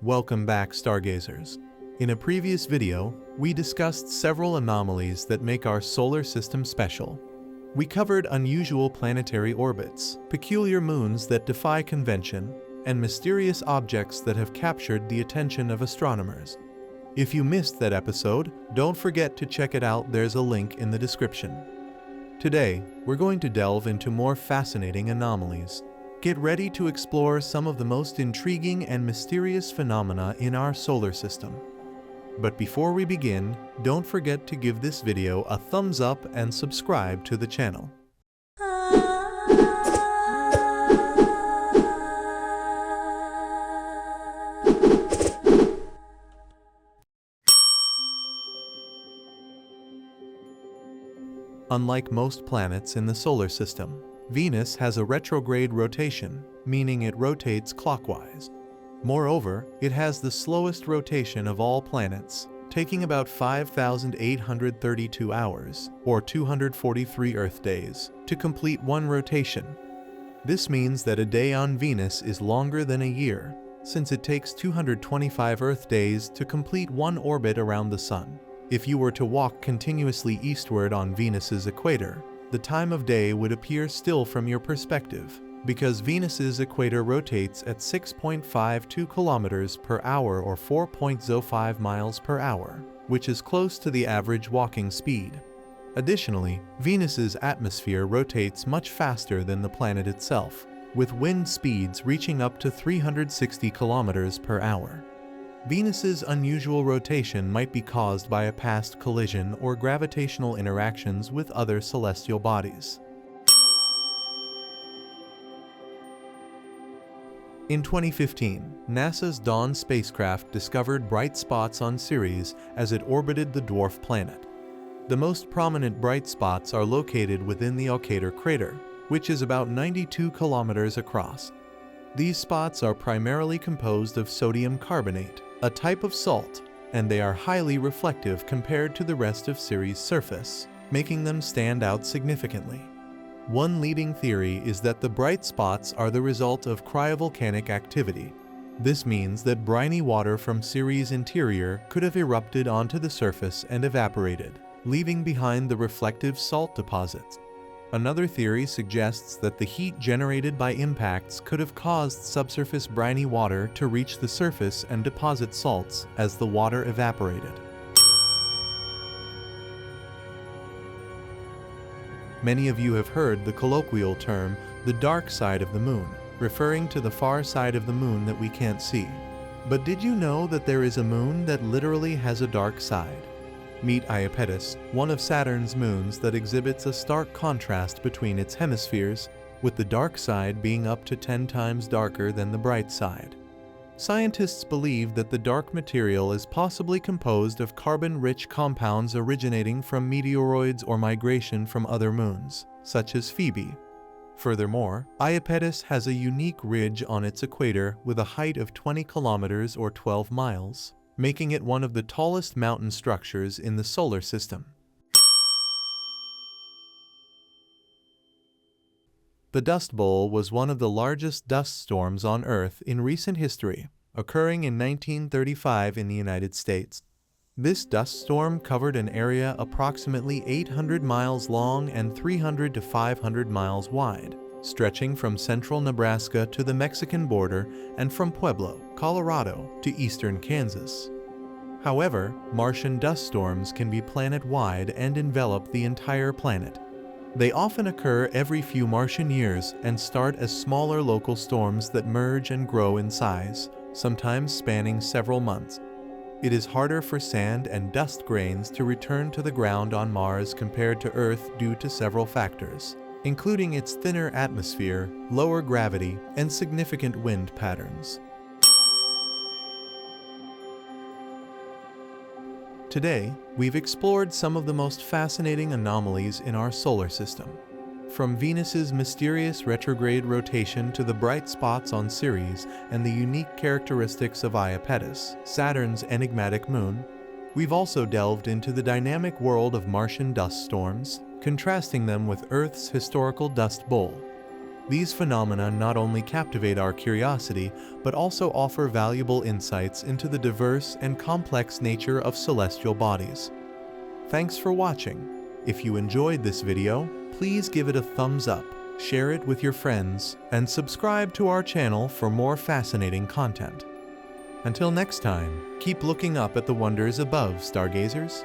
Welcome back, stargazers. In a previous video, we discussed several anomalies that make our solar system special. We covered unusual planetary orbits, peculiar moons that defy convention, and mysterious objects that have captured the attention of astronomers. If you missed that episode, don't forget to check it out. There's a link in the description. Today, we're going to delve into more fascinating anomalies. Get ready to explore some of the most intriguing and mysterious phenomena in our solar system. But before we begin, don't forget to give this video a thumbs up and subscribe to the channel. Unlike most planets in the solar system, Venus has a retrograde rotation, meaning it rotates clockwise. Moreover, it has the slowest rotation of all planets, taking about 5,832 hours, or 243 Earth days, to complete one rotation. This means that a day on Venus is longer than a year, since it takes 225 Earth days to complete one orbit around the Sun. If you were to walk continuously eastward on Venus's equator, the time of day would appear still from your perspective, because Venus's equator rotates at 6.52 kilometers per hour or 4.05 miles per hour, which is close to the average walking speed. Additionally, Venus's atmosphere rotates much faster than the planet itself, with wind speeds reaching up to 360 kilometers per hour. Venus's unusual rotation might be caused by a past collision or gravitational interactions with other celestial bodies. In 2015, NASA's Dawn spacecraft discovered bright spots on Ceres as it orbited the dwarf planet. The most prominent bright spots are located within the Iapetus crater, which is about 92 kilometers across. These spots are primarily composed of sodium carbonate, a type of salt, and they are highly reflective compared to the rest of Ceres' surface, making them stand out significantly. One leading theory is that the bright spots are the result of cryovolcanic activity. This means that briny water from Ceres' interior could have erupted onto the surface and evaporated, leaving behind the reflective salt deposits. Another theory suggests that the heat generated by impacts could have caused subsurface briny water to reach the surface and deposit salts as the water evaporated. Many of you have heard the colloquial term, the dark side of the moon, referring to the far side of the moon that we can't see. But did you know that there is a moon that literally has a dark side? Meet Iapetus, one of Saturn's moons that exhibits a stark contrast between its hemispheres, with the dark side being up to 10 times darker than the bright side. Scientists believe that the dark material is possibly composed of carbon-rich compounds originating from meteoroids or migration from other moons, such as Phoebe. Furthermore, Iapetus has a unique ridge on its equator with a height of 20 kilometers or 12 miles. Making it one of the tallest mountain structures in the solar system. The Dust Bowl was one of the largest dust storms on Earth in recent history, occurring in 1935 in the United States. This dust storm covered an area approximately 800 miles long and 300 to 500 miles wide, stretching from central Nebraska to the Mexican border and from Pueblo, Colorado, to eastern Kansas. However, Martian dust storms can be planet-wide and envelop the entire planet. They often occur every few Martian years and start as smaller local storms that merge and grow in size, sometimes spanning several months. It is harder for sand and dust grains to return to the ground on Mars compared to Earth due to several factors, including its thinner atmosphere, lower gravity, and significant wind patterns. Today, we've explored some of the most fascinating anomalies in our solar system. From Venus's mysterious retrograde rotation to the bright spots on Ceres and the unique characteristics of Iapetus, Saturn's enigmatic moon, we've also delved into the dynamic world of Martian dust storms, contrasting them with Earth's historical dust bowl. These phenomena not only captivate our curiosity, but also offer valuable insights into the diverse and complex nature of celestial bodies. Thanks for watching. If you enjoyed this video, please give it a thumbs up, share it with your friends, and subscribe to our channel for more fascinating content. Until next time, keep looking up at the wonders above, stargazers.